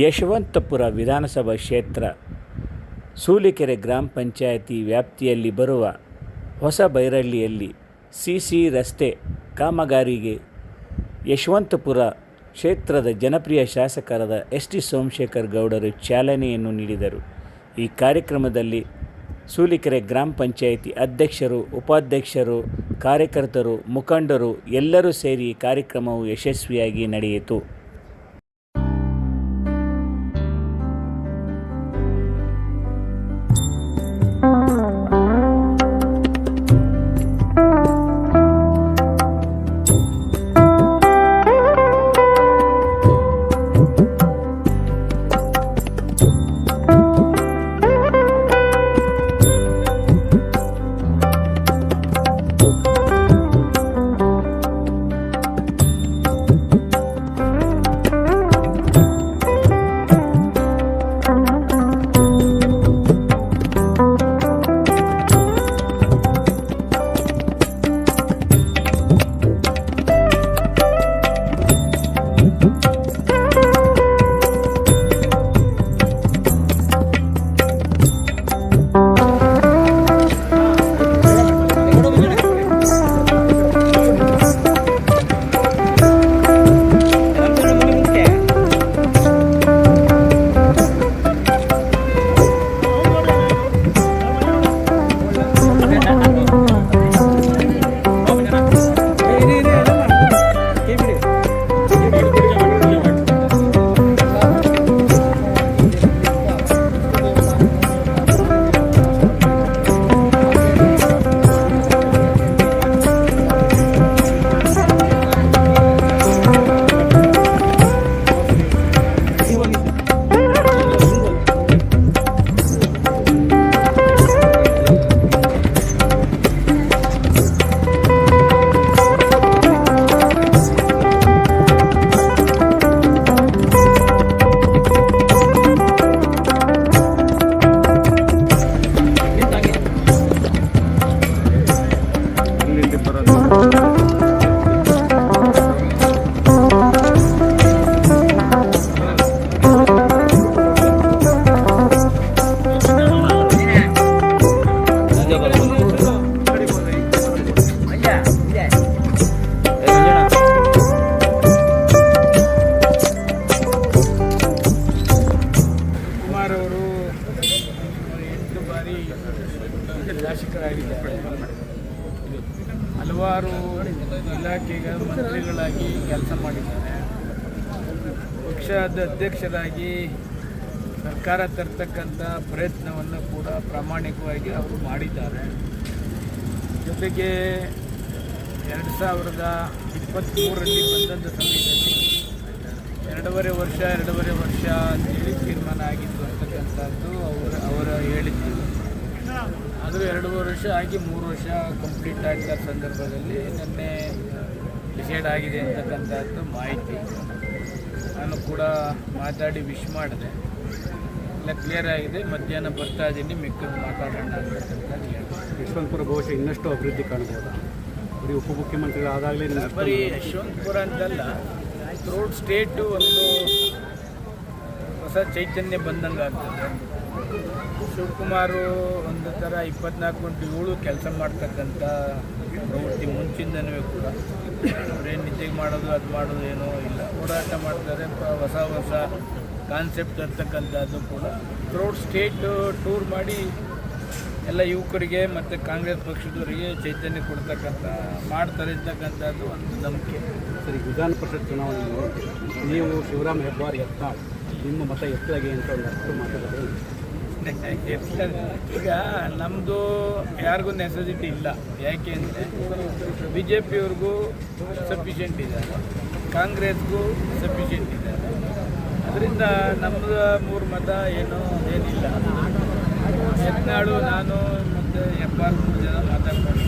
ಯಶವಂತಪುರ ವಿಧಾನಸಭಾ ಕ್ಷೇತ್ರ ಸೂಲಿಕೆರೆ ಗ್ರಾಮ ಪಂಚಾಯಿತಿ ವ್ಯಾಪ್ತಿಯಲ್ಲಿ ಬರುವ ಹೊಸಬೈರಹಳ್ಳಿಯಲ್ಲಿ ಸಿಸಿ ರಸ್ತೆ ಕಾಮಗಾರಿಗೆ ಯಶವಂತಪುರ ಕ್ಷೇತ್ರದ ಜನಪ್ರಿಯ ಶಾಸಕರಾದ ಎಸ್.ಟಿ. ಸೋಮಶೇಖರ್ ಗೌಡರು ಚಾಲನೆಯನ್ನು ನೀಡಿದರು. ಈ ಕಾರ್ಯಕ್ರಮದಲ್ಲಿ ಸೂಲಿಕೆರೆ ಗ್ರಾಮ ಪಂಚಾಯಿತಿ ಅಧ್ಯಕ್ಷರು, ಉಪಾಧ್ಯಕ್ಷರು, ಕಾರ್ಯಕರ್ತರು, ಮುಖಂಡರು ಎಲ್ಲರೂ ಸೇರಿ ಕಾರ್ಯಕ್ರಮವು ಯಶಸ್ವಿಯಾಗಿ ನಡೆಯಿತು. ಶಾಸಕರಾಗಿದ್ದಾರೆ. ಹಲವಾರು ಇಲಾಖೆಗಳ ಮಂತ್ರಿಗಳಾಗಿ ಕೆಲಸ ಮಾಡಿದ್ದಾರೆ. ಪಕ್ಷದ ಅಧ್ಯಕ್ಷರಾಗಿ ಸರ್ಕಾರ ತರ್ತಕ್ಕಂಥ ಪ್ರಯತ್ನವನ್ನು ಕೂಡ ಪ್ರಾಮಾಣಿಕವಾಗಿ ಅವರು ಮಾಡಿದ್ದಾರೆ. ಜೊತೆಗೆ 2023ರಲ್ಲಿ ಬಂದಂಥ ಸಮಯದಲ್ಲಿ 2.5 ವರ್ಷ ಅಂತೇಳಿ ತೀರ್ಮಾನ ಆಗಿತ್ತು ಅಂತಕ್ಕಂಥದ್ದು ಅವರ ಹೇಳಿದ್ದು. ಆದರೂ 2.5 ವರ್ಷ ಆಗಿ 3 ವರ್ಷ ಕಂಪ್ಲೀಟ್ ಆಗಿದ್ದ ಸಂದರ್ಭದಲ್ಲಿ ನಿನ್ನೆ ಡಿಸೈಡ್ ಆಗಿದೆ ಅಂತಕ್ಕಂಥದ್ದು ಮಾಹಿತಿ. ನಾನು ಕೂಡ ಮಾತಾಡಿ ವಿಶ್ ಮಾಡಿದೆ. ಎಲ್ಲ ಕ್ಲಿಯರ್ ಆಗಿದೆ. ಮಧ್ಯಾಹ್ನ ಬರ್ತಾ ಇದ್ದೀನಿ, ಮಿಕ್ಕದ್ದು ಮಾತಾಡೋಣ ಅಂತಕ್ಕಂಥದ್ದು ಹೇಳಿದೆ. ಯಶವಂತಪುರ ಬಹುಶಃ ಇನ್ನಷ್ಟು ಅಭಿವೃದ್ಧಿ ಕಾಣ್ಬೋದು. ಬರೀ ಉಪಮುಖ್ಯಮಂತ್ರಿಗಳಾದಾಗಲೇ ಬರೀ ಯಶವಂತಪುರ ಅಂತಲ್ಲ, ಥ್ರೂಟ್ ಸ್ಟೇಟು ಒಂದು ಹೊಸ ಚೈತನ್ಯ ಬಂದಂಗೆ ಆಗ್ತದೆ. ಶಿವಕುಮಾರು ಒಂದು ಥರ 24/7 ಕೆಲಸ ಮಾಡ್ತಕ್ಕಂಥ ಪ್ರವೃತ್ತಿ ಮುಂಚಿಂದನೂ ಕೂಡ. ಅವರೇನು ನಿದ್ದೆಗೆ ಮಾಡೋದು ಅದು ಮಾಡೋದು ಏನೋ ಇಲ್ಲ, ಹೋರಾಟ ಮಾಡ್ತಾರೆ. ಹೊಸ ಕಾನ್ಸೆಪ್ಟ್ ಅಂತಕ್ಕಂಥದ್ದು ಕೂಡ ಥ್ರೂಟ್ ಸ್ಟೇಟು ಟೂರ್ ಮಾಡಿ ಎಲ್ಲ ಯುವಕರಿಗೆ ಮತ್ತು ಕಾಂಗ್ರೆಸ್ ಪಕ್ಷದವರಿಗೆ ಚೈತನ್ಯ ಕೊಡ್ತಕ್ಕಂಥ ಮಾಡ್ತಾರೆ ಇರ್ತಕ್ಕಂಥದ್ದು ಒಂದು ನಂಬಿಕೆ. ಸರಿ, ವಿಧಾನ ಪರಿಷತ್ ಚುನಾವಣೆ ನೀವು ಶಿವರಾಮ್ ಹೆಬ್ಬಾರ್ ಯತ್ನಾಳ್ ನಿಮ್ಮ ಮತ ಎಷ್ಟಾಗಿ ಅಂತ ಒಂದು ಅಷ್ಟು ಮಾತಾಡಿದ್ರೆ ಈಗ ನಮ್ಮದು ಯಾರಿಗೂ ನೆಸೆಸಿಟಿ ಇಲ್ಲ. ಯಾಕೆ ಅಂದರೆ BJPಯವ್ರಿಗೂ ಸಫಿಷಿಯೆಂಟ್ ಇದ್ದಾರೆ, ಕಾಂಗ್ರೆಸ್ಗೂ ಸಫಿಷಿಯೆಂಟ್ ಇದ್ದಾರೆ. ಅದರಿಂದ ನಮ್ಮದು 3 ಮತ ಏನಿಲ್ಲ. ಯತ್ನಾಳು, ನಾನು ಮತ್ತು 73 ಜನ ಮಾತಾಡ್ಕೊಂಡು